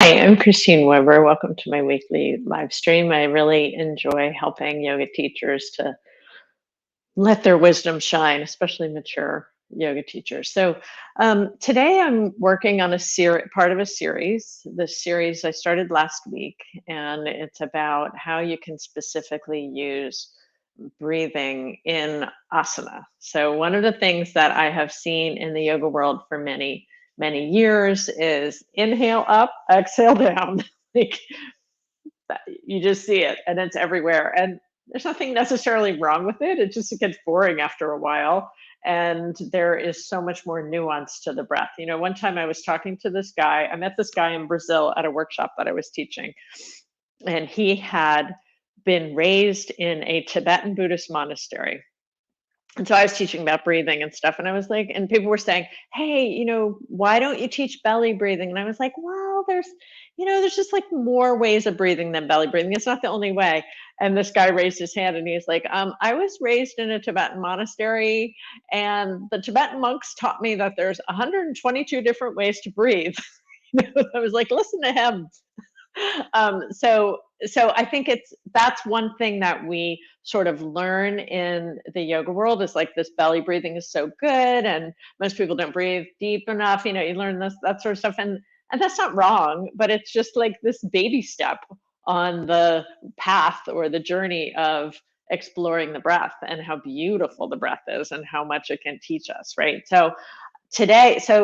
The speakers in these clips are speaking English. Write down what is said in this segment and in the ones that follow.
Hi, I'm Kristine Weber. Welcome to my weekly live stream. I really enjoy helping yoga teachers to let their wisdom shine, especially mature yoga teachers. So today I'm working on a part of a series. This series I started last week, and it's about how you can specifically use breathing in asana. So one of the things that I have seen in the yoga world for many years is inhale up, exhale down. like you just see it and it's everywhere. And there's nothing necessarily wrong with it. It gets boring after a while. And there is so much more nuance to the breath. One time I was talking to this guy, I met this guy in Brazil at a workshop that I was teaching, and he had been raised in a Tibetan Buddhist monastery. And so I was teaching about breathing and stuff. And I was like, and people were saying, hey, why don't you teach belly breathing? And I was like, well, there's just like more ways of breathing than belly breathing. It's not the only way. And this guy raised his hand and he's like, I was raised in a Tibetan monastery, and the Tibetan monks taught me that there's 122 different ways to breathe. I was like, listen to him. So I think that's one thing that we sort of learn in the yoga world is like this belly breathing is so good, and most people don't breathe deep enough. You learn that sort of stuff, and that's not wrong, but it's just like this baby step on the path or the journey of exploring the breath and how beautiful the breath is and how much it can teach us, right? So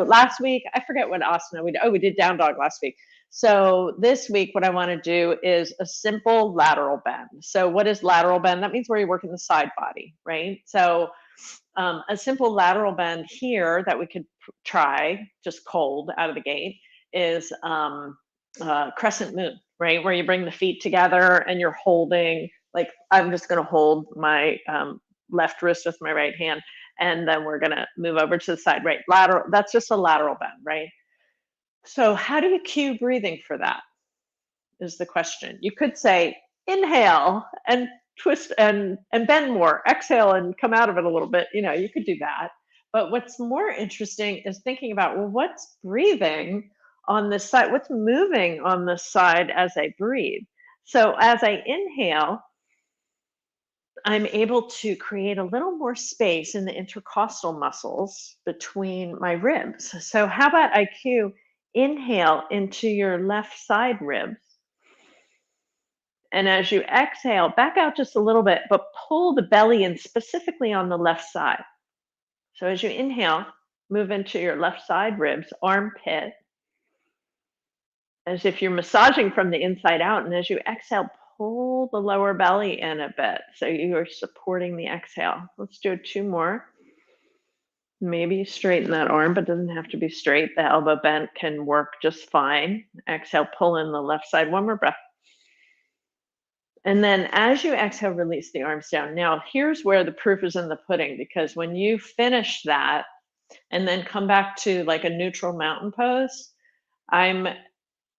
last week, I forget what asana we did down dog last week. So this week, what I want to do is a simple lateral bend. So what is lateral bend? That means where you're working the side body, right? So a simple lateral bend here that we could try just cold out of the gate is crescent moon, right? Where you bring the feet together and you're holding, like I'm just going to hold my left wrist with my right hand, and then we're going to move over to the side, right? Lateral, that's just a lateral bend, right? So how do you cue breathing for that is the question. You could say, inhale and twist and bend more, exhale and come out of it a little bit. You could do that. But what's more interesting is thinking about, well, what's breathing on this side? What's moving on this side as I breathe? So as I inhale, I'm able to create a little more space in the intercostal muscles between my ribs. So how about I cue inhale into your left side ribs. And as you exhale, back out just a little bit, but pull the belly in specifically on the left side. So as you inhale, move into your left side ribs, armpit, as if you're massaging from the inside out. And as you exhale, pull the lower belly in a bit. So you are supporting the exhale. Let's do 2 more. Maybe straighten that arm, but doesn't have to be straight. The elbow bent can work just fine. Exhale, pull in the left side. 1 more breath. And then as you exhale, release the arms down. Now, here's where the proof is in the pudding, because when you finish that and then come back to like a neutral mountain pose, I'm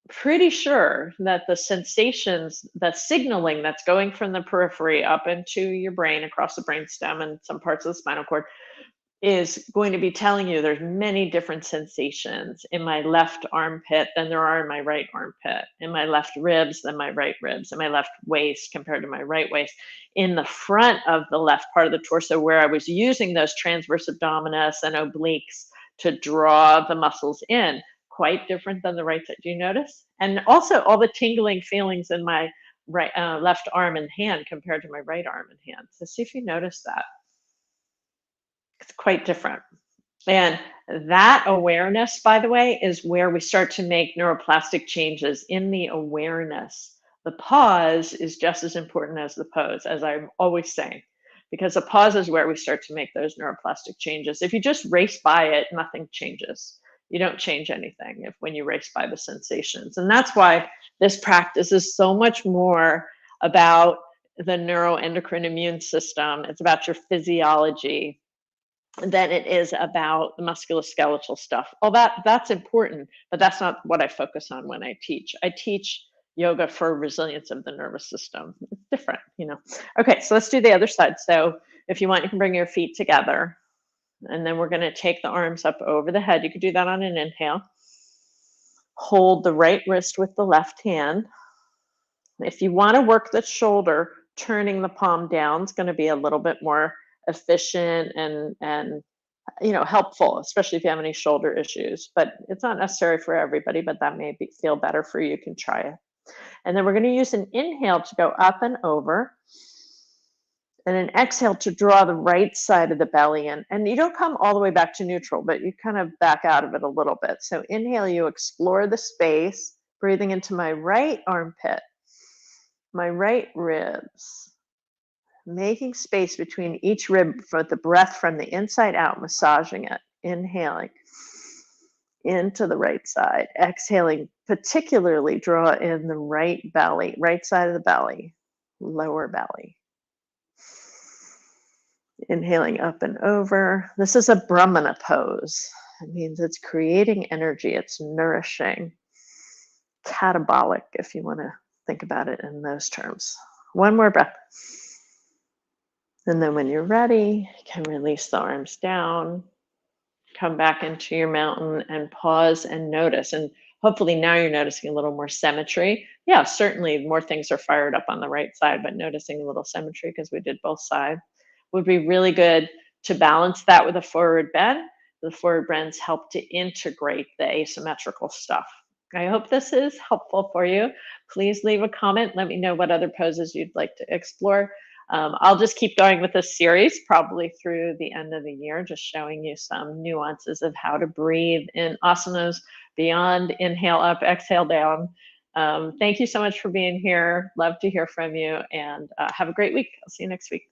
pretty sure that the sensations, the signaling that's going from the periphery up into your brain, across the brainstem and some parts of the spinal cord, is going to be telling you there's many different sensations in my left armpit than there are in my right armpit, in my left ribs than my right ribs, in my left waist compared to my right waist, in the front of the left part of the torso where I was using those transverse abdominis and obliques to draw the muscles in. Quite different than the right side. Do you notice? And also all the tingling feelings in my right left arm and hand compared to my right arm and hand. So see if you notice that. It's quite different. And that awareness, by the way, is where we start to make neuroplastic changes in the awareness. The pause is just as important as the pose, as I'm always saying, because the pause is where we start to make those neuroplastic changes. If you just race by it, nothing changes. You don't change anything when you race by the sensations. And that's why this practice is so much more about the neuroendocrine immune system. It's about your physiology than it is about the musculoskeletal stuff. All that's important, but that's not what I focus on when I teach. I teach yoga for resilience of the nervous system. It's different, Okay, so let's do the other side. So if you want, you can bring your feet together, and then we're going to take the arms up over the head. You could do that on an inhale. Hold the right wrist with the left hand. If you want to work the shoulder, turning the palm down is going to be a little bit more efficient and helpful, especially if you have any shoulder issues. But it's not necessary for everybody, but that may feel better for you. You can try it. And then we're going to use an inhale to go up and over, and an exhale to draw the right side of the belly in. And you don't come all the way back to neutral, but you kind of back out of it a little bit. So inhale, you explore the space, breathing into my right armpit, my right ribs, making space between each rib for the breath from the inside out, massaging it, inhaling into the right side, exhaling, particularly draw in the right belly, right side of the belly, lower belly. Inhaling up and over. This is a Brahmana pose. It means it's creating energy, it's nourishing, catabolic, if you want to think about it in those terms. One more breath. And then when you're ready, you can release the arms down, come back into your mountain and pause and notice. And hopefully now you're noticing a little more symmetry. Yeah, certainly more things are fired up on the right side, but noticing a little symmetry because we did both sides would be really good to balance that with a forward bend. The forward bends help to integrate the asymmetrical stuff. I hope this is helpful for you. Please leave a comment. Let me know what other poses you'd like to explore. I'll just keep going with this series probably through the end of the year, just showing you some nuances of how to breathe in asanas beyond inhale up, exhale down. Thank you so much for being here. Love to hear from you, and have a great week. I'll see you next week.